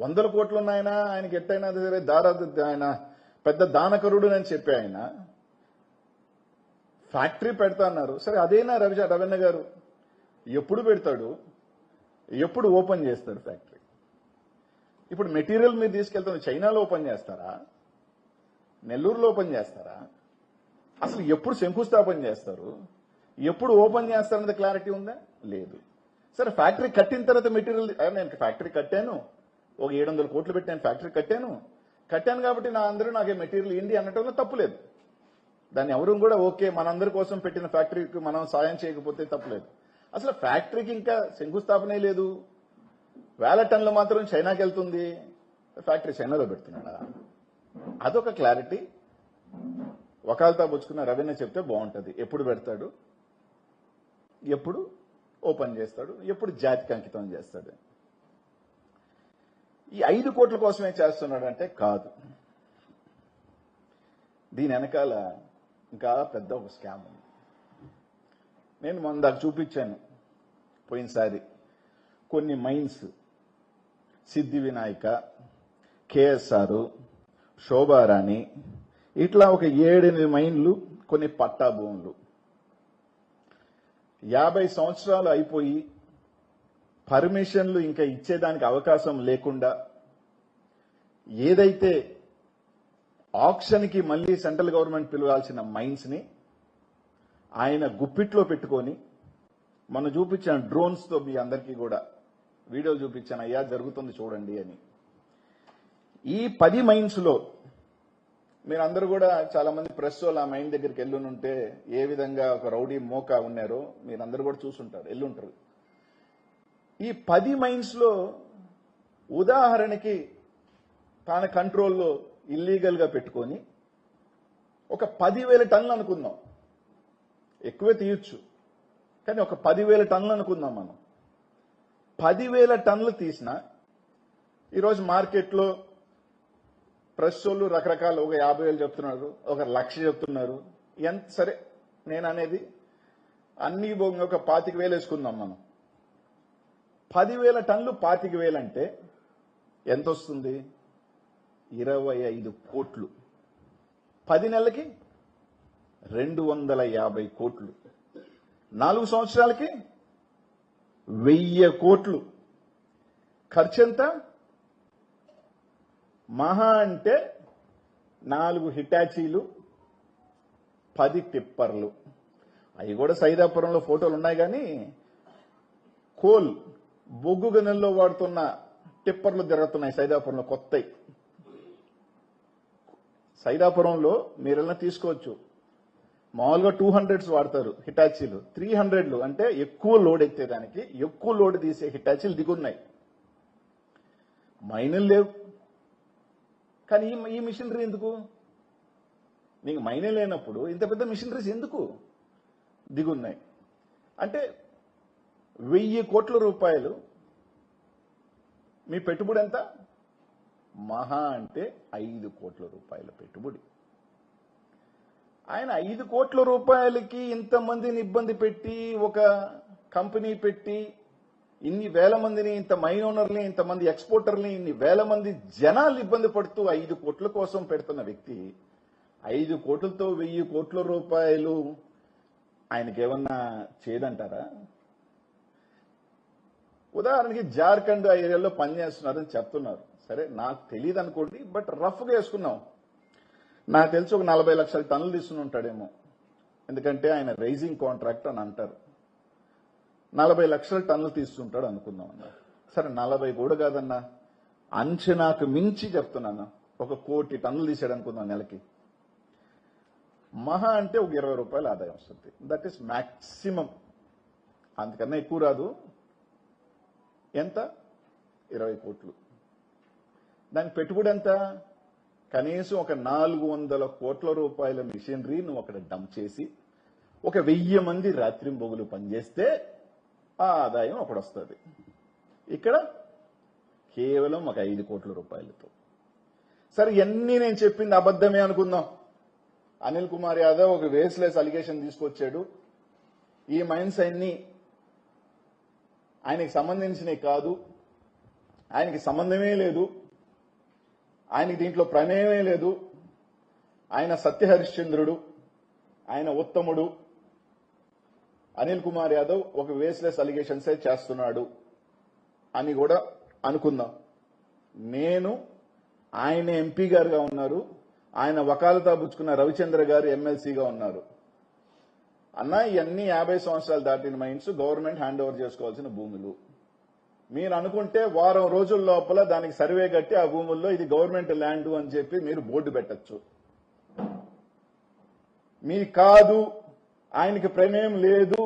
వందల కోట్లు ఉన్నాయన, ఆయనకి ఎట్టయినా సరే ఆయన పెద్ద దానకరుడు అని చెప్పి ఆయన ఫ్యాక్టరీ పెడతా అన్నారు. సరే అదేనా రవీణ గారు ఎప్పుడు పెడతాడు, ఎప్పుడు ఓపెన్ చేస్తాడు ఫ్యాక్టరీ? ఇప్పుడు మెటీరియల్ మీరు తీసుకెళ్తాను చైనాలో ఓపెన్ చేస్తారా, నెల్లూరులో ఓపెన్ చేస్తారా? అసలు ఎప్పుడు శంకుస్థాపన చేస్తారు, ఎప్పుడు ఓపెన్ చేస్తారన్నది క్లారిటీ ఉందా? లేదు. సరే ఫ్యాక్టరీ కట్టిన తర్వాత మెటీరియల్, నేను ఫ్యాక్టరీ కట్టాను, ఒక 700 కోట్లు పెట్టి నేను ఫ్యాక్టరీ కట్టాను కాబట్టి నాకే మెటీరియల్ ఏంటి అనటంలో తప్పులేదు. దాన్ని ఎవరు కూడా ఓకే మనందరి కోసం పెట్టిన ఫ్యాక్టరీకి మనం సాయం చేయకపోతే తప్పులేదు. అసలు ఫ్యాక్టరీకి ఇంకా శంకుస్థాపనే లేదు, 1000 టన్నులు మాత్రం చైనాకి వెళ్తుంది, ఫ్యాక్టరీ చైనాలో పెడుతున్నాడా? అదొక క్లారిటీ వకాల్తా పుచ్చుకున్న రవీణ చెప్తే బాగుంటుంది. ఎప్పుడు పెడతాడు, ఎప్పుడు ఓపెన్ చేస్తాడు, ఎప్పుడు జాతికి అంకితం చేస్తాడు? ఈ 5 కోట్ల కోసమే చేస్తున్నాడంటే కాదు. దీని వెనకాల ఇంకా పెద్ద ఒక స్కామ్ ఉంది. నేను మొన్న దాకా చూపించాను పోయినసారి. కొన్ని మైన్స్, సిద్ధి వినాయక, కేఎస్ఆర్, శోభారాణి, ఇట్లా ఒక 7-8 మైన్లు, కొన్ని పట్టా భూములు 50 సంవత్సరాలు అయిపోయి పర్మిషన్లు ఇంకా ఇచ్చేదానికి అవకాశం లేకుండా ఏదైతే ఆక్షన్కి మళ్లీ సెంట్రల్ గవర్నమెంట్ పిలవాల్సిన మైన్స్ ని ఆయన గుప్పిట్లో పెట్టుకొని, మనం చూపించిన డ్రోన్స్ తో మీ అందరికీ కూడా వీడియోలు చూపించాను, అయ్యా జరుగుతుంది చూడండి అని. ఈ 10 మైన్స్ లో మీరందరూ కూడా చాలా మంది ప్రెస్ వాళ్ళు ఆ మైన్ దగ్గరికి వెళ్ళుంటే ఏ విధంగా ఒక రౌడీ మోకా ఉన్నారో మీరందరూ కూడా చూసుంటారు, వెళ్ళుంటారు. ఈ 10 మైన్స్ లో ఉదాహరణకి తన కంట్రోల్లో ఇల్లీగల్ గా పెట్టుకొని ఒక 10,000 టన్నులు అనుకుందాం, ఎక్కువే తీయొచ్చు కానీ ఒక 10,000 టన్నులు అనుకుందాం మనం. 10,000 టన్నులు తీసిన ఈరోజు మార్కెట్లో ప్రెస్ వాళ్ళు రకరకాల, ఒక 50,000 చెప్తున్నారు, ఒక 1,00,000 చెప్తున్నారు. ఎంత సరే నేను అనేది అన్ని ఒక 25,000 వేసుకుందాం మనం. 10,000 టన్నులు 25,000 అంటే ఎంత వస్తుంది? 25 కోట్లు. 10 నెలలకి 250 కోట్లు, 4 సంవత్సరాలకి 1000 కోట్లు. ఖర్చు ఎంత? మహా అంటే 4 హిటాచీలు, 10 టిప్పర్లు. అవి కూడా సైదాపురంలో ఫోటోలు ఉన్నాయి కానీ కోల్ బొగ్గు గనుల్లో వాడుతున్న టిప్పర్లు తిరుగుతున్నాయి సైదాపురంలో కొత్తవి. సైదాపురంలో మీరెలా తీసుకోవచ్చు, మామూలుగా 200s వాడతారు హిటాచీలు, 300లు అంటే ఎక్కువ లోడ్ ఎత్తేదానికి, ఎక్కువ లోడ్ తీసే హిటాచీలు దిగున్నాయి. మైనులు లేవు కానీ ఈ మిషనరీ ఎందుకు? నీకు మైనే లేనప్పుడు ఇంత పెద్ద మిషనరీస్ ఎందుకు దిగున్నాయి? అంటే 1000 కోట్ల రూపాయలు మీ పెట్టుబడి ఎంత? మహా అంటే 5 కోట్ల రూపాయల పెట్టుబడి. ఆయన 5 కోట్ల రూపాయలకి ఇంతమందిని ఇబ్బంది పెట్టి, ఒక కంపెనీ పెట్టి, ఇన్ని వేల మందిని, ఇంత మైన్ ఓనర్ని, ఇంతమంది ఎక్స్పోర్టర్ని, ఇన్ని వేల మంది జనాలు ఇబ్బంది పడుతూ 5 కోట్ల కోసం పెడుతున్న వ్యక్తి 5 కోట్లతో 1000 కోట్ల రూపాయలు ఆయనకేమన్నా చేయదంటారా? ఉదాహరణకి జార్ఖండ్ ఆ ఏరియాలో పనిచేస్తున్నారని చెప్తున్నారు. సరే నాకు తెలియదు అనుకోండి, బట్ రఫ్గా వేసుకున్నాం. నాకు తెలిసి ఒక 40 లక్షల టన్నులు తీసుకుని ఉంటాడేమో, ఎందుకంటే ఆయన రైజింగ్ కాంట్రాక్ట్ అని అంటారు. 40 లక్షల టన్నులు తీసుకుంటాడు అనుకుందాం అన్న. సరే 40 కూడా కాదన్నా, అంచనాకు మించి చెప్తున్నాను, ఒక 1 కోటి టన్నులు తీసాడు అనుకుందాం నెలకి. మహా అంటే ఒక 20 రూపాయల ఆదాయం వస్తుంది. దట్ ఈస్ మ్యాక్సిమం, అంతకన్నా ఎక్కువ రాదు. ఎంత? 20 కోట్లు. దానికి పెట్టుబడి ఎంత? కనీసం ఒక 400 కోట్ల రూపాయల మిషనరీ నువ్వు అక్కడ డంప్ చేసి ఒక 1000 మంది రాత్రింబొగులు పనిచేస్తే ఆ ఆదాయం అప్పుడు వస్తుంది. ఇక్కడ కేవలం ఒక 5 కోట్ల రూపాయలతో. సరే ఎన్ని నేను చెప్పింది అబద్ధమే అనుకుందాం. అనిల్ కుమార్ యాదవ్ ఒక వేస్లెస్ అలిగేషన్ తీసుకొచ్చాడు, ఈ మైన్స్ అన్ని ఆయనకి సంబంధించినవి కాదు, ఆయనకి సంబంధమే లేదు, ఆయనకి దీంట్లో ప్రమేయమే లేదు, ఆయన సత్యహరిశ్చంద్రుడు, ఆయన ఉత్తముడు, అనిల్ కుమార్ యాదవ్ ఒక వేస్లెస్ అలిగేషన్సే చేస్తున్నాడు అని కూడా అనుకుందాం. నేను ఆయన ఎంపీ గారుగా ఉన్నారు, ఆయన వకాలతా పుచ్చుకున్న రవిచంద్ర గారు ఎమ్మెల్సీగా ఉన్నారు. అన్న ఇవన్నీ 50 సంవత్సరాలు దాటిన మైన్స్ గవర్నమెంట్ హ్యాండ్ ఓవర్ చేసుకోవాల్సిన భూములు. మీరు అనుకుంటే వారం రోజుల లోపల దానికి సర్వే కట్టి ఆ భూముల్లో ఇది గవర్నమెంట్ ల్యాండ్ అని చెప్పి మీరు బోర్డు పెట్టచ్చు. మీ కాదు, ఆయనకి ప్రమేయం లేదు,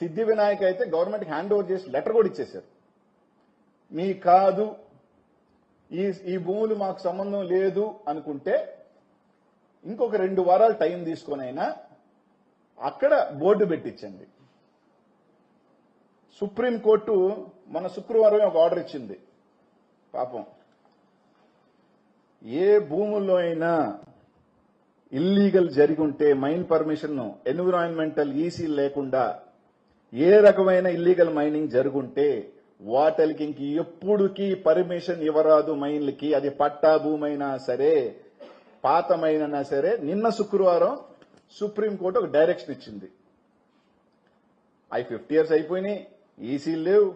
సిద్ధి వినాయక్ అయితే గవర్నమెంట్కి హ్యాండ్ ఓవర్ చేసి లెటర్ కూడా ఇచ్చేశారు. మీ కాదు, ఈ భూములు మాకు సంబంధం లేదు అనుకుంటే ఇంకొక 2 వారాలు టైం తీసుకొనైనా అక్కడ బోర్డు పెట్టించండి. సుప్రీంకోర్టు మన శుక్రవారం ఒక ఆర్డర్ ఇచ్చింది. పాపం ఏ భూముల్లో అయినా ఇల్లీగల్ జరిగి ఉంటే మైన్ పర్మిషన్ ఎన్విరాన్మెంటల్ ఈసీ లేకుండా ఏ రకమైన ఇల్లీగల్ మైనింగ్ జరుగుంటే వాటికి ఇంక ఎప్పుడుకి పర్మిషన్ ఇవ్వరాదు మైన్లకి. అది పట్టా భూమైనా సరే పాతమైనా సరే. నిన్న శుక్రవారం సుప్రీంకోర్టు ఒక డైరెక్షన్ ఇచ్చింది. 50 years అయిపోయినాయి, ఈసీలు లేవు,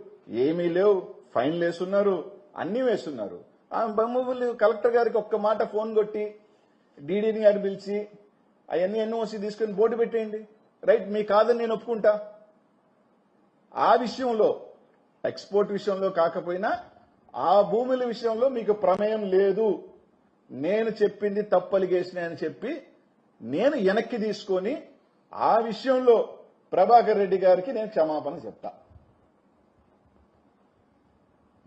ఏమీ లేవు, ఫైన్లు వేస్తున్నారు, అన్ని వేస్తున్నారు. ఆ బొమ్మలు కలెక్టర్ గారికి ఒక్క మాట ఫోన్ కొట్టి డీడీని గారిని పిలిచి అవన్నీ ఎన్ఓసి తీసుకుని బోర్డు పెట్టేయండి. రైట్, మీ కాదని నేను ఒప్పుకుంటా. ఆ విషయంలో ఎక్స్పోర్ట్ విషయంలో కాకపోయినా ఆ భూముల విషయంలో మీకు ప్రమేయం లేదు, నేను చెప్పింది తప్పలిగేసిన అని చెప్పి నేను వెనక్కి తీసుకొని ఆ విషయంలో ప్రభాకర్ రెడ్డి గారికి నేను క్షమాపణ చెప్తా.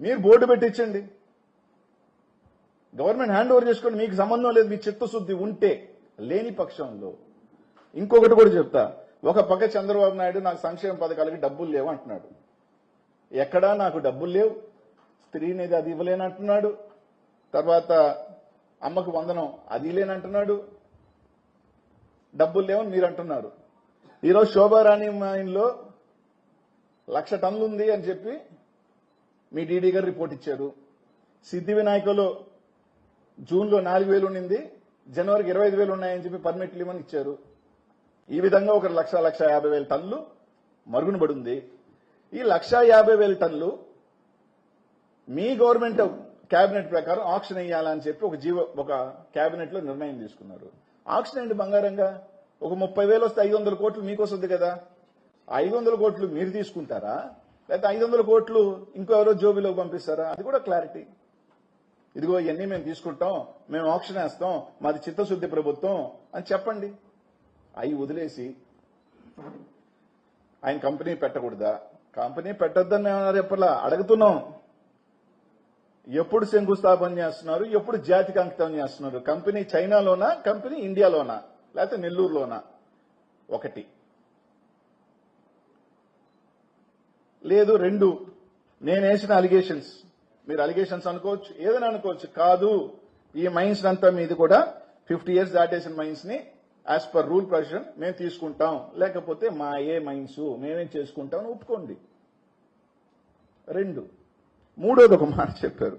మీరు బోర్డు పెట్టించండి, గవర్నమెంట్ హ్యాండ్ ఓవర్ చేసుకోండి. మీకు సంబంధం లేదు, మీ చిత్తశుద్ధి ఉంటే. లేని పక్షంలో ఇంకొకటి కూడా చెప్తా. ఒక పక్క చంద్రబాబు నాయుడు నాకు సంక్షేమ పథకాలకి డబ్బులు లేవు అంటున్నాడు. ఎక్కడా నాకు డబ్బులు లేవు, స్త్రీనిధి అది ఇవ్వలేనంటున్నాడు, తర్వాత అమ్మకు వందనం అది లేనంటున్నాడు, డబ్బులు లేవని మీరు అంటున్నారు. ఈరోజు శోభారాణి మైన్లో 1,00,000 టన్నులు ఉంది అని చెప్పి మీ డీడీ గారు రిపోర్ట్ ఇచ్చారు. సిద్ధి వినాయకలో జూన్లో 4,000 ఉండింది, జనవరికి 25,000 ఉన్నాయని చెప్పి పర్మిట్లు ఇవ్వని ఇచ్చారు. ఈ విధంగా ఒక 1,50,000 టన్నులు మరుగున పడి ఉంది. ఈ 150,000 టన్నులు మీ గవర్నమెంట్ కేబినెట్ ప్రకారం ఆక్షన్ వేయాలని చెప్పి ఒక కేబినెట్ లో నిర్ణయం తీసుకున్నారు. ఆక్షన్ ఏంటి బంగారంగా? ఒక 30,000 వస్తే 500 కోట్లు మీకు వస్తుంది కదా. 500 కోట్లు మీరు తీసుకుంటారా, లేకపోతే 500 కోట్లు ఇంకో ఎవరో జోబీలోకి పంపిస్తారా? అది కూడా క్లారిటీ. ఇదిగో ఇవన్నీ మేము తీసుకుంటాం, మేము ఆక్షన్ వేస్తాం, మాది చిత్తశుద్ధి ప్రభుత్వం అని చెప్పండి. అవి వదిలేసి ఆయన కంపెనీ పెట్టకూడదా? కంపెనీ పెట్టొద్దని చెప్పలా, అడుగుతున్నాం. ఎప్పుడు శంకుస్థాపన చేస్తున్నారు, ఎప్పుడు జాతికి అంకితం చేస్తున్నారు? కంపెనీ చైనాలోనా, కంపెనీ ఇండియాలోనా, లేకపోతే నెల్లూరులోనా? ఒకటి లేదు, 2 నేను వేసిన అలిగేషన్స్, మీరు అలిగేషన్స్ అనుకోవచ్చు, ఏదైనా అనుకోవచ్చు. కాదు, ఈ మైన్స్ అంతా మీది కూడా 50 years దాటేసిన మైన్స్ ని యాజ్ పర్ రూల్ ప్రొవిజన్ మేము తీసుకుంటాం, లేకపోతే మా మైన్స్ మేమేం చేసుకుంటాం అని ఒప్పుకోండి. 2, మూడోది ఒక మాట చెప్పారు,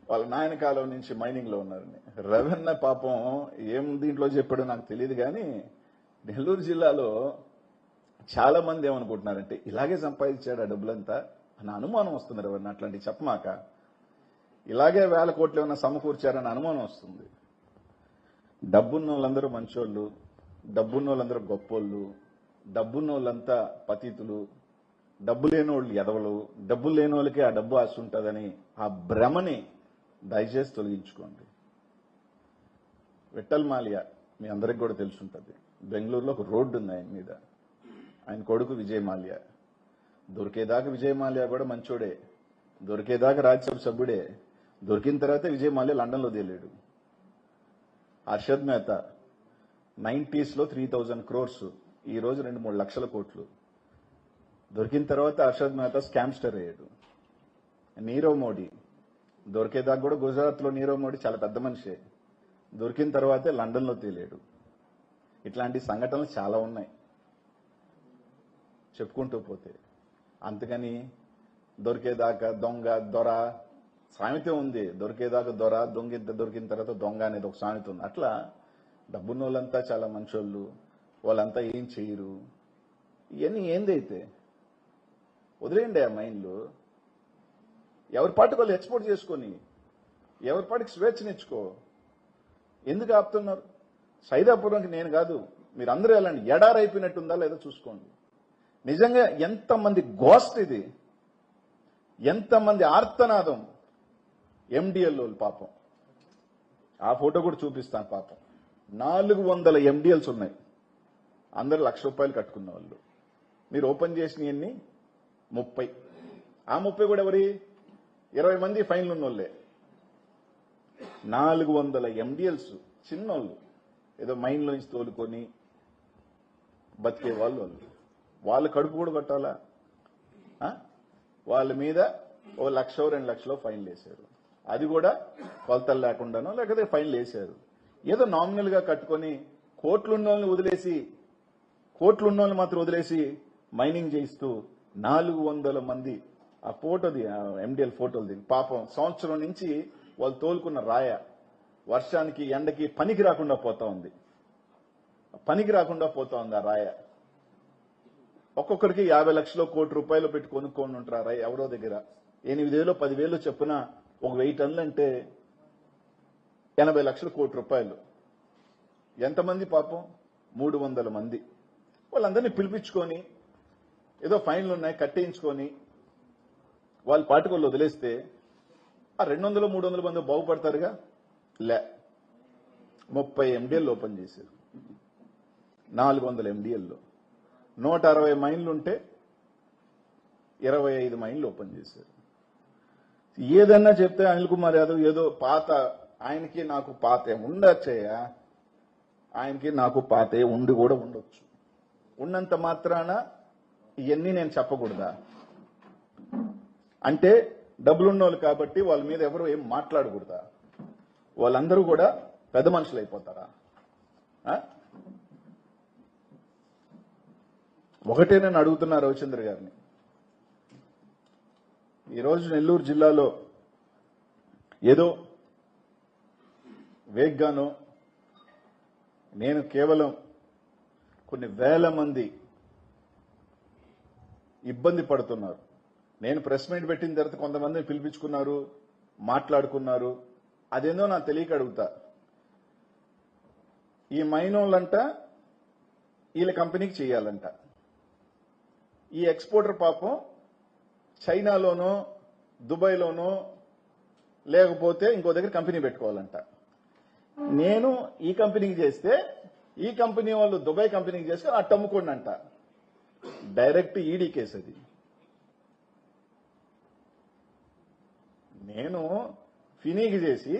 వాళ్ళ నాయన కాలం నుంచి మైనింగ్ లో ఉన్నారని. రవణ పాపం ఏం దీంట్లో చెప్పాడో నాకు తెలియదు, కానీ నెల్లూరు జిల్లాలో చాలా మంది ఏమనుకుంటున్నారంటే ఇలాగే సంపాదించాడు ఆ డబ్బులంతా అని అనుమానం వస్తుంది. రవణ అట్లాంటివి చెప్పమాక, ఇలాగే 1,000 కోట్లు ఏమన్నా సమకూర్చారని అనుమానం వస్తుంది. డబ్బున్న వాళ్ళందరూ మంచోళ్ళు, డబ్బున్న వాళ్ళందరూ గొప్పోళ్ళు, డబ్బున్న వాళ్ళంతా పతితులు, డబ్బు లేనోళ్ళు ఎదవలు, డబ్బు లేని వాళ్ళకి ఆ డబ్బు ఆశ ఉంటుందని ఆ భ్రమని దయచేసి తొలగించుకోండి. విఠల్ మాల్యా మీ అందరికి కూడా తెలుసుంటుంది. బెంగళూరులో ఒక రోడ్డు ఉంది ఆయన మీద. ఆయన కొడుకు విజయ్ మాల్యా. దొరికేదాకా విజయ్ మాల్యా కూడా మంచోడే, దొరికేదాకా రాజ్యసభ సభ్యుడే. దొరికిన తర్వాత విజయ్ మాల్యా లండన్లో తేలేడు. హర్షద్ మెహతా 90s లో 3,000 crores, ఈ రోజు 2-3 లక్షల కోట్లు. దొరికిన తర్వాత హర్షద్ మెహతా స్కామ్స్టర్ అయ్యాడు. నీరవ్ మోడీ దొరికేదాకా కూడా గుజరాత్లో నీరవ్ మోడీ చాలా పెద్ద మనిషే, దొరికిన తర్వాతే లండన్లో తేలేడు. ఇట్లాంటి సంఘటనలు చాలా ఉన్నాయి చెప్పుకుంటూ పోతే. అందుకని దొరికేదాకా దొంగ దొర సామెత ఉంది. దొరికేదాకా దొర, దొరికిన తర్వాత దొంగ అనేది ఒక సామెత ఉంది. అట్లా డబ్బున్న వాళ్ళంతా చాలా మంచోళ్ళు, వాళ్ళంతా ఏం చేయరు. ఇవన్నీ ఏందైతే వదిలేయండి ఆ మైండ్లు. ఎవరి పాటికి వాళ్ళు ఎక్స్పోర్ట్ చేసుకొని ఎవరి పాటికి స్వేచ్ఛనిచ్చుకో. ఎందుకు ఆపుతున్నారు? సైదాపురంకి నేను కాదు, మీరు అందరూ వెళ్ళండి. ఎడారైపోయినట్టుందా లేదో చూసుకోండి. నిజంగా ఎంతమంది గోస్ట్ ఇది, ఎంతమంది ఆర్తనాదం. ఎండిఎల్ వాళ్ళు పాపం, ఆ ఫోటో కూడా చూపిస్తాను. పాపం 400 ఎండిఎల్స్ ఉన్నాయి. అందరూ ₹1,00,000 కట్టుకున్న వాళ్ళు. మీరు ఓపెన్ చేసినవన్నీ 30. ఆ 30 కూడా ఎవరి 20 మంది ఫైన్లు ఉన్న వాళ్ళే. 400 ఎండిఎల్స్ చిన్నోళ్ళు, ఏదో మైండ్లో నుంచి తోలుకొని బతికే వాళ్ళు. వాళ్ళ కడుపు కూడా కట్టాలా? వాళ్ళ మీద ఓ 1,00,000 2 లక్షలు ఫైన్లు వేశారు. అది కూడా కొలతలు లేకుండానో లేకపోతే ఫైన్లు వేశారు. ఏదో నామినల్ గా కట్టుకొని కోట్లున్నోళ్ళని వదిలేసి, కోట్లున్నోళ్ళని మాత్రం వదిలేసి మైనింగ్ చేయిస్తూ 400 మంది. ఆ ఫోటోది, ఎండిఎల్ ఫోటోది పాపం. సంవత్సరం నుంచి వాళ్ళు తోలుకున్న రాయ వర్షానికి ఎండకి పనికి రాకుండా పోతా ఉంది. ఆ రాయ. ఒక్కొక్కరికి 50 లక్షలు ₹1,00,000 పెట్టి కొనుక్కొని ఉంటారు రాయ ఎవరో దగ్గర. 8,000 10,000 చెప్పున ఒక 1000 టన్నులు అంటే 80 లక్షలు ₹1,00,000. ఎంతమంది పాపం? 300 మంది. వాళ్ళందరినీ పిలిపించుకొని ఏదో ఫైన్లు ఉన్నాయి కట్టేయించుకొని వాళ్ళ పాటికి వాళ్ళు వదిలేస్తే ఆ 200 300 మంది బాగుపడతారుగా? లే. 30 ఎండిఎల్ ఓపెన్ చేశారు. 400 ఎండిఎల్లో 160 మైన్లు ఉంటే 25 మైన్లు ఓపెన్ చేశారు. ఏదన్నా చెప్తే అనిల్ కుమార్ యాదవ్ ఏదో పాత, ఆయనకి నాకు పాతే ఉండొచ్చయ్యా, ఆయనకి నాకు పాతే ఉండి కూడా ఉండొచ్చు. ఉన్నంత మాత్రాన ఇవన్నీ నేను చెప్పకూడదా? అంటే డబ్బులున్నోళ్ళు కాబట్టి వాళ్ళ మీద ఎవరు ఏం మాట్లాడకూడదా? వాళ్ళందరూ కూడా పెద్ద మనుషులు అయిపోతారా? ఒకటే నేను అడుగుతున్నా రవిచంద్ర గారిని. ఈరోజు నెల్లూరు జిల్లాలో ఏదో వేగ్గానో నేను కేవలం కొన్ని వేల మంది ఇబ్బంది పడుతున్నారు. నేను ప్రెస్ మీట్ పెట్టిన తర్వాత కొంతమందిని పిలిపించుకున్నారు, మాట్లాడుకున్నారు. అదేందో నాకు తెలియక అడుగుతా. ఈ మైనోళ్ళంట వీళ్ళ కంపెనీకి చేయాలంట. ఈ ఎక్స్పోర్టర్ పాపం చైనాలోనో దుబాయ్లోనో లేకపోతే ఇంకో దగ్గర కంపెనీ పెట్టుకోవాలంట. నేను ఈ కంపెనీకి చేస్తే ఈ కంపెనీ వాళ్ళు దుబాయ్ కంపెనీకి చేస్తే అట్టు అమ్ముకోండి అంట. డైరెక్ట్ ఈడీ కేసు అది. నేను ఫినీకి చేసి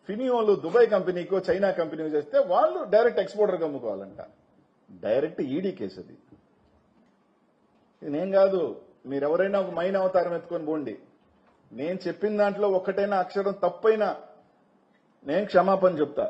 ఫినీ వాళ్ళు దుబాయ్ కంపెనీకో చైనా కంపెనీకి చేస్తే వాళ్ళు డైరెక్ట్ ఎక్స్పోర్టర్కి అమ్ముకోవాలంట. డైరెక్ట్ ఈడీ కేసు అది. నేను కాదు, మీరెవరైనా ఒక మైన్ అవతారం ఎత్తుకొని పోండి. నేను చెప్పిన దాంట్లో ఒక్కటైనా అక్షరం తప్పైనా నేను క్షమాపణ చెప్తా.